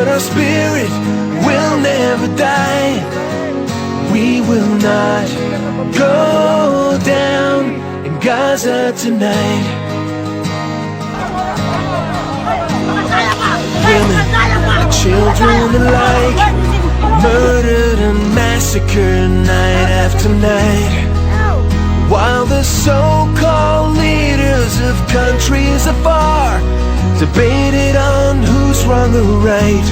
but our spirit will never die. We will not go down in Gaza tonight. Women and children alike, murdered and massacred night after night, while the so-called leaders of countries afar debated on who's wrong or right.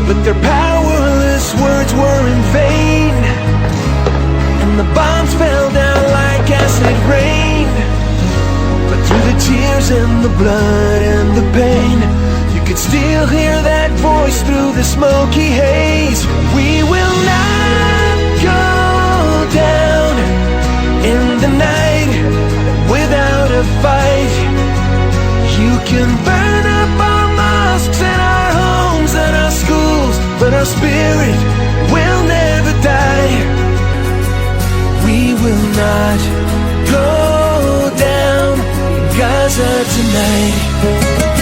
But their powerless words were in vain, and the bombs fell down like acid rain. But through the tears and the blood and the pain, you could still hear that voice through the smoky haze. We will not go down in the night without a fight. You can burn up our mosques and our homes and our schools, but our spirit will never die. We will not go down in Gaza tonight.